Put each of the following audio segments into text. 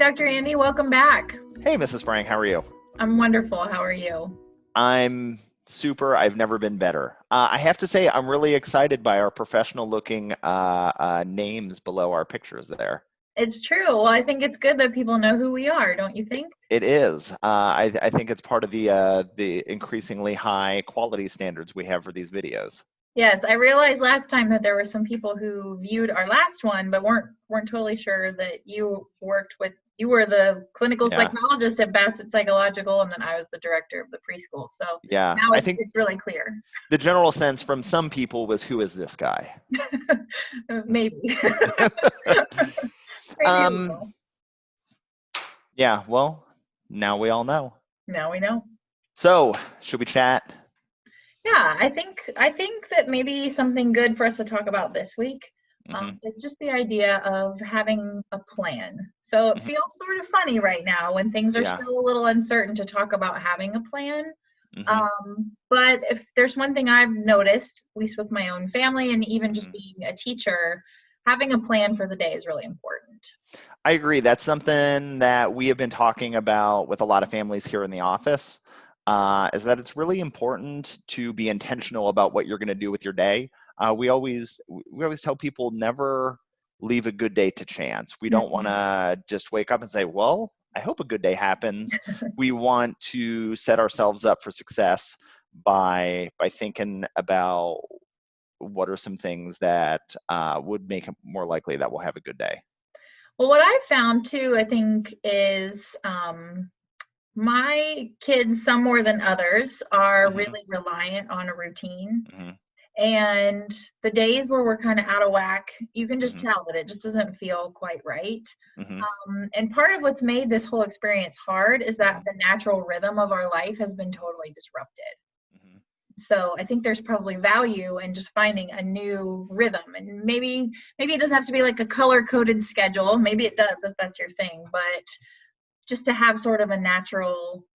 Dr. Andy, welcome back. Hey, Mrs. Sprang, how are you? I'm wonderful. How are you? I'm super. I've never been better. I have to say, I'm really excited by our professional-looking names below our pictures there. It's true. Well, I think it's good that people know who we are, don't you think? It is. I think it's part of the increasingly high quality standards we have for these videos. Yes, I realized last time that there were some people who viewed our last one, but weren't totally sure that you were the clinical Yeah. psychologist at Basset Psychological, and then I was the director of the preschool. So Yeah, now I it's think really clear. the general sense from some people was, who is this guy? Maybe. Yeah, well, now we all know. Now we know. So, should we chat? Yeah, I think that maybe something good for us to talk about this week is just the idea of having a plan. So it feels sort of funny right now when things are still a little uncertain to talk about having a plan. But if there's one thing I've noticed, at least with my own family and even just being a teacher, having a plan for the day is really important. I agree. That's something that we have been talking about with a lot of families here in the office. Is that it's really important to be intentional about what you're going to do with your day. We always tell people never leave a good day to chance. We don't want to just wake up and say, well, I hope a good day happens. We want to set ourselves up for success by thinking about what are some things that would make it more likely that we'll have a good day. Well, what I've found too, I think, is my kids, some more than others, are really reliant on a routine. And the days where we're kind of out of whack, you can just tell that it just doesn't feel quite right. And part of what's made this whole experience hard is that the natural rhythm of our life has been totally disrupted. So I think there's probably value in just finding a new rhythm. And maybe it doesn't have to be like a color-coded schedule. Maybe it does if that's your thing, but just to have sort of a natural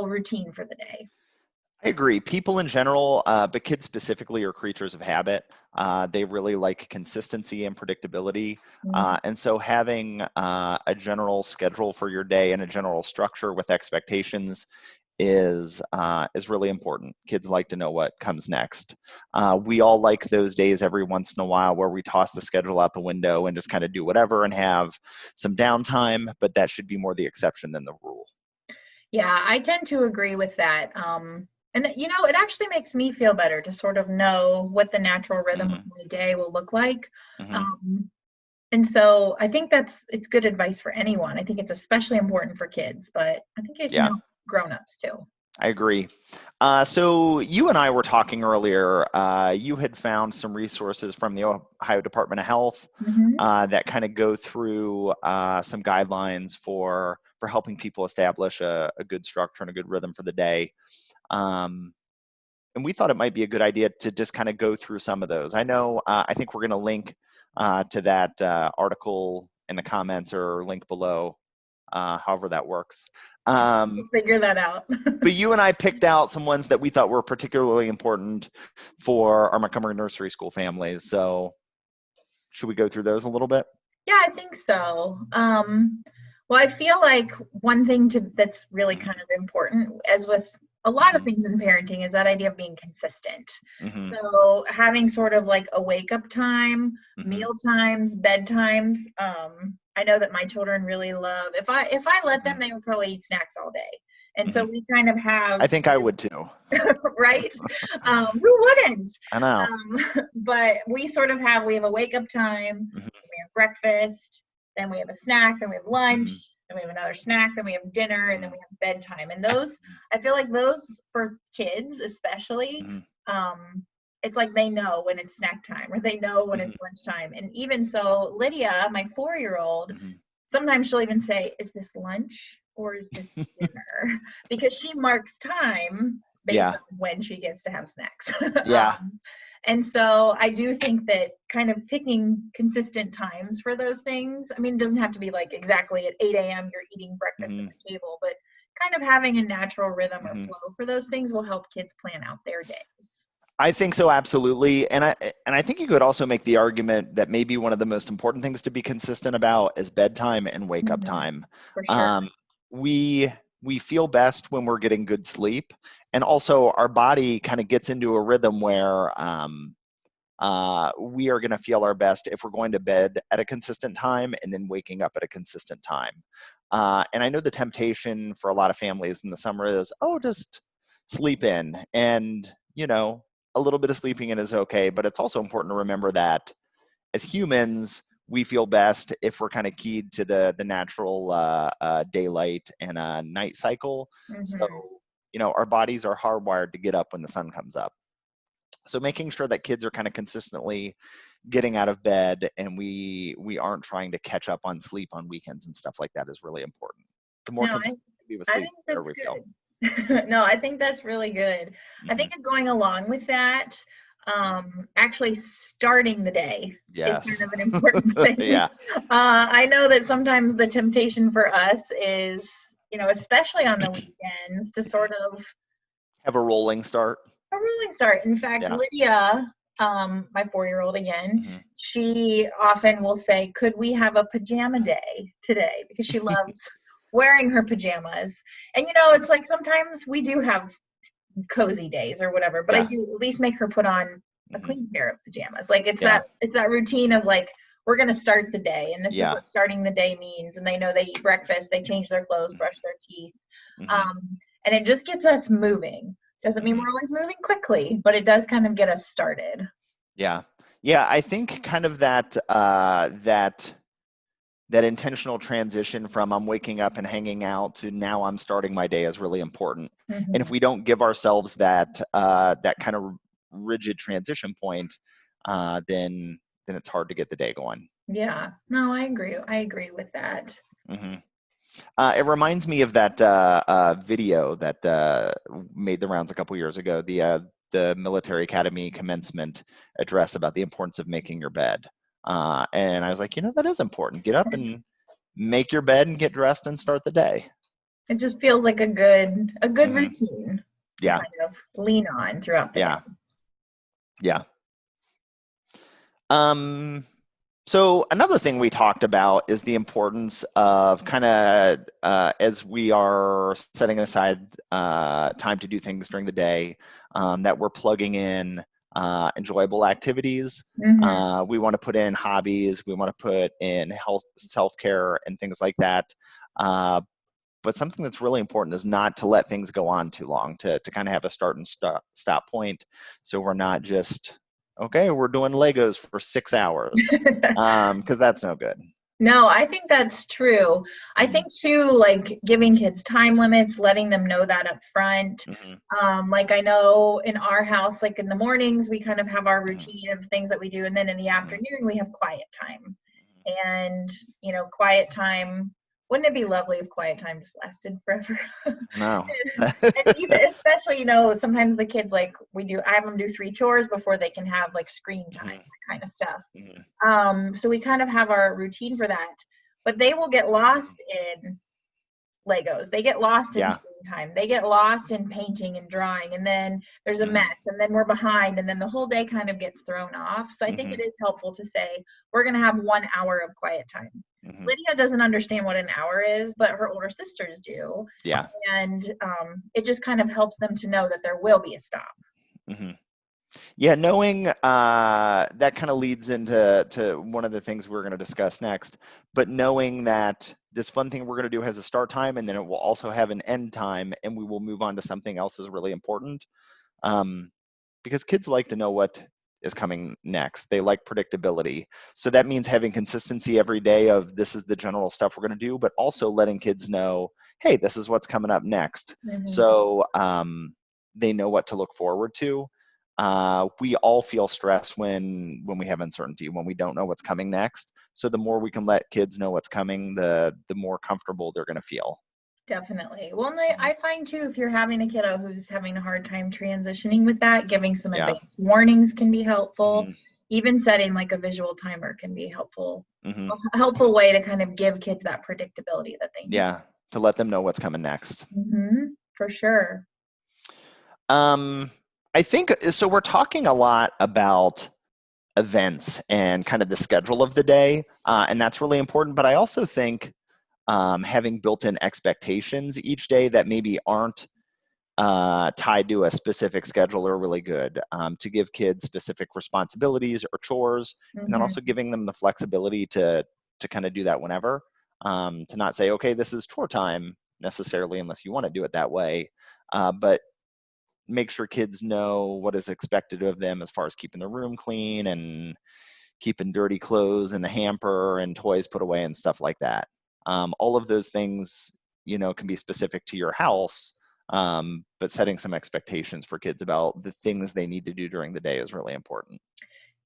routine for the day. I agree. People in general, but kids specifically, are creatures of habit. They really like consistency and predictability. And so having a general schedule for your day and a general structure with expectations is really important. Kids like to know what comes next. We all like those days every once in a while where we toss the schedule out the window and just kind of do whatever and have some downtime, but that should be more the exception than the rule. Yeah, I tend to agree with that. And it actually makes me feel better to sort of know what the natural rhythm of my day will look like. And so I think it's good advice for anyone. I think it's especially important for kids, but I think it can help grown-ups too. I agree. So you and I were talking earlier. You had found some resources from the Ohio Department of Health that kind of go through some guidelines for helping people establish a good structure and a good rhythm for the day. And we thought it might be a good idea to just kind of go through some of those. I know, I think we're going to link to that article in the comments or link below, however that works. We'll figure that out. But you and I picked out some ones that we thought were particularly important for our Montgomery Nursery School families. So should we go through those a little bit? Yeah, I think so. Well, I feel like one thing that's really kind of important, as with a lot of things in parenting, is that idea of being consistent. So having sort of like a wake-up time, meal times, bedtimes. I know that my children really love, if I let them, they would probably eat snacks all day. And so we kind of have... I think I would too. Right? Who wouldn't? I know. But we have a wake-up time, we have breakfast, then we have a snack, then we have lunch, then we have another snack, then we have dinner, and then we have bedtime. And those, I feel like those, for kids especially, it's like they know when it's snack time or they know when it's lunchtime. And even so, Lydia, my 4-year-old, sometimes she'll even say, is this lunch or is this dinner? Because she marks time based on when she gets to have snacks. And so I do think that kind of picking consistent times for those things, I mean, it doesn't have to be like exactly at 8 a.m. you're eating breakfast at the table, but kind of having a natural rhythm or flow for those things will help kids plan out their days. I think so, absolutely. And I think you could also make the argument that maybe one of the most important things to be consistent about is bedtime and wake up time. For sure. We feel best when we're getting good sleep, and also our body kind of gets into a rhythm where we are going to feel our best if we're going to bed at a consistent time and then waking up at a consistent time. And I know the temptation for a lot of families in the summer is, oh, just sleep in. And, a little bit of sleeping in is okay, but it's also important to remember that as humans, we feel best if we're kind of keyed to the natural daylight and night cycle. So, our bodies are hardwired to get up when the sun comes up. So making sure that kids are kind of consistently getting out of bed, and we aren't trying to catch up on sleep on weekends and stuff like that is really important. The more consistent we be with sleep, the better we feel. No, I think that's really good. I think going along with that, actually starting the day is kind of an important thing. Yeah. I know that sometimes the temptation for us is, especially on the weekends, to sort of have a rolling start. In fact, Lydia, my 4-year-old again, she often will say, could we have a pajama day today? Because she loves wearing her pajamas. And, it's like sometimes we do have cozy days or whatever, but I do at least make her put on a clean pair of pajamas. Like it's that routine of like, we're going to start the day, and this is what starting the day means. And they know they eat breakfast, they change their clothes, brush their teeth. And it just gets us moving. Doesn't mean we're always moving quickly, but it does kind of get us started. Yeah. I think kind of that intentional transition from I'm waking up and hanging out to now I'm starting my day is really important. And if we don't give ourselves that kind of rigid transition point, then it's hard to get the day going. Yeah. No, I agree. I agree with that. It reminds me of that video that made the rounds a couple years ago, the military academy commencement address about the importance of making your bed. And I was like, that is important. Get up and make your bed and get dressed and start the day. It just feels like a good routine. Yeah. To kind of lean on throughout the day. Yeah. So another thing we talked about is the importance of kind of, as we are setting aside time to do things during the day, that we're plugging in enjoyable activities. We want to put in hobbies. We want to put in health, self-care, and things like that. But something that's really important is not to let things go on too long, to kind of have a start and stop point. So we're not just, okay, we're doing Legos for 6 hours, because that's no good. No, I think that's true. I think too, like giving kids time limits, letting them know that up front. Like I know in our house, like in the mornings, we kind of have our routine of things that we do. And then in the afternoon, we have quiet time. And, quiet time, wouldn't it be lovely if quiet time just lasted forever? No. And even, especially, sometimes the kids, like I have them do 3 chores before they can have like screen time, that kind of stuff. So we kind of have our routine for that, but they will get lost in Legos. They get lost in screen time. They get lost in painting and drawing, and then there's a mess, and then we're behind, and then the whole day kind of gets thrown off. So I think it is helpful to say, we're going to have 1 hour of quiet time. Lydia doesn't understand what an hour is, but her older sisters do. Yeah. And it just kind of helps them to know that there will be a stop. Yeah, knowing that kind of leads into one of the things we're going to discuss next, but knowing that this fun thing we're going to do has a start time, and then it will also have an end time, and we will move on to something else is really important, because kids like to know what is coming next. They like predictability. So that means having consistency every day of this is the general stuff we're going to do, but also letting kids know, hey, this is what's coming up next. So they know what to look forward to. We all feel stress when we have uncertainty, when we don't know what's coming next. So the more we can let kids know what's coming, the more comfortable they're going to feel. Definitely. Well, and I find too, if you're having a kiddo who's having a hard time transitioning with that, giving some advanced warnings can be helpful. Even setting like a visual timer can be helpful. A helpful way to kind of give kids that predictability that they need. Yeah, to let them know what's coming next. For sure. I think, so we're talking a lot about events and kind of the schedule of the day, and that's really important. But I also think having built-in expectations each day that maybe aren't tied to a specific schedule are really good, to give kids specific responsibilities or chores, and then also giving them the flexibility to kind of do that whenever, to not say, okay, this is chore time necessarily unless you want to do it that way, but make sure kids know what is expected of them as far as keeping the room clean and keeping dirty clothes in the hamper and toys put away and stuff like that. All of those things, can be specific to your house, but setting some expectations for kids about the things they need to do during the day is really important.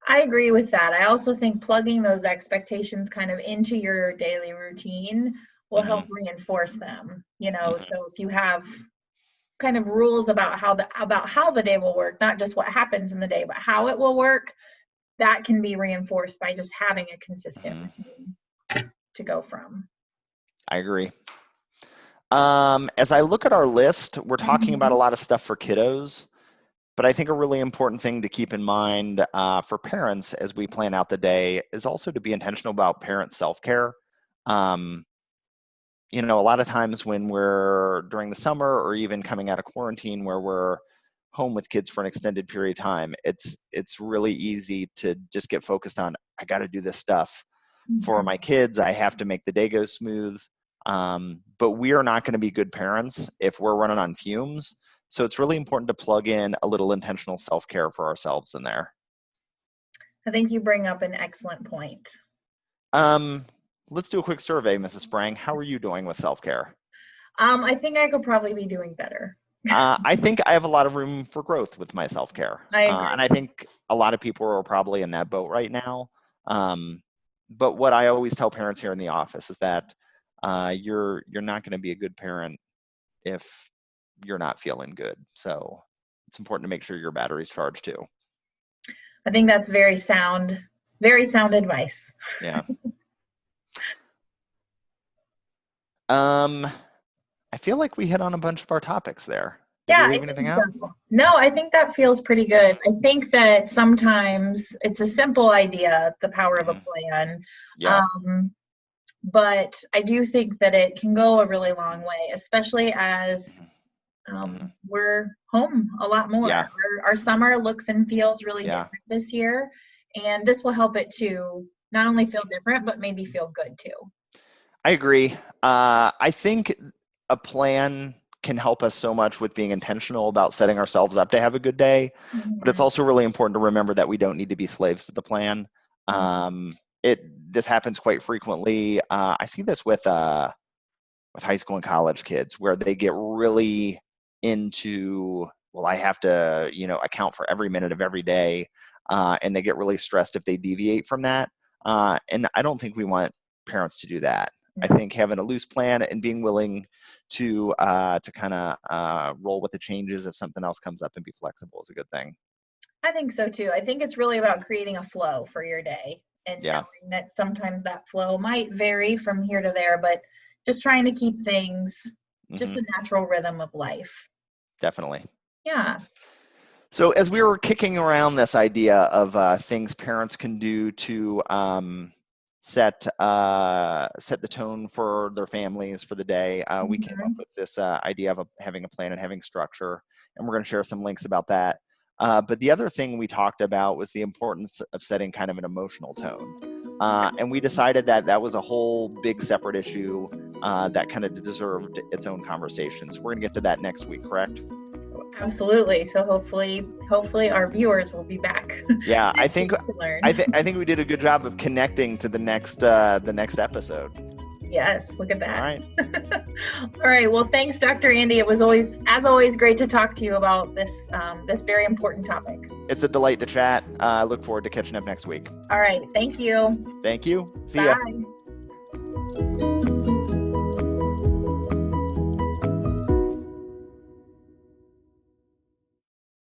I agree with that. I also think plugging those expectations kind of into your daily routine will help reinforce them. So if you have kind of rules about how the day will work, not just what happens in the day, but how it will work, that can be reinforced by just having a consistent routine to go from. I agree. As I look at our list, we're talking about a lot of stuff for kiddos, but I think a really important thing to keep in mind for parents as we plan out the day is also to be intentional about parent self-care. A lot of times when we're during the summer or even coming out of quarantine where we're home with kids for an extended period of time, it's really easy to just get focused on, I got to do this stuff for my kids. I have to make the day go smooth. But we are not going to be good parents if we're running on fumes. So it's really important to plug in a little intentional self-care for ourselves in there. I think you bring up an excellent point. Let's do a quick survey, Mrs. Sprang. How are you doing with self-care? I think I could probably be doing better. I think I have a lot of room for growth with my self-care. And I think a lot of people are probably in that boat right now. But what I always tell parents here in the office is that you're not going to be a good parent if you're not feeling good. So it's important to make sure your battery's charged too. I think that's very sound advice. Yeah. I feel like we hit on a bunch of our topics there. Did we leave anything out? So. No, I think that feels pretty good. I think that sometimes it's a simple idea, the power of a plan. Yeah. But I do think that it can go a really long way, especially as we're home a lot more. Yeah. Our summer looks and feels really different this year. And this will help it to not only feel different, but maybe feel good too. I agree. I think a plan can help us so much with being intentional about setting ourselves up to have a good day. But it's also really important to remember that we don't need to be slaves to the plan. This happens quite frequently. I see this with high school and college kids where they get really into, well, I have to, account for every minute of every day. And they get really stressed if they deviate from that. And I don't think we want parents to do that. I think having a loose plan and being willing to kind of roll with the changes if something else comes up and be flexible is a good thing. I think so too. I think it's really about creating a flow for your day and knowing that sometimes that flow might vary from here to there, but just trying to keep things just a natural rhythm of life. Definitely. Yeah. So as we were kicking around this idea of things parents can do to set the tone for their families for the day, we came up with this idea of having a plan and having structure, and we're going to share some links about that. But the other thing we talked about was the importance of setting kind of an emotional tone. And we decided that was a whole big separate issue that kind of deserved its own conversation. So we're going to get to that next week, correct? Absolutely. So hopefully our viewers will be back. Yeah, I think we did a good job of connecting to the next episode. Yes, look at that. All right. All right. Well, thanks, Dr. Andy. It was always great to talk to you about this very important topic. It's a delight to chat. I look forward to catching up next week. All right. Thank you. Thank you. See ya. Bye.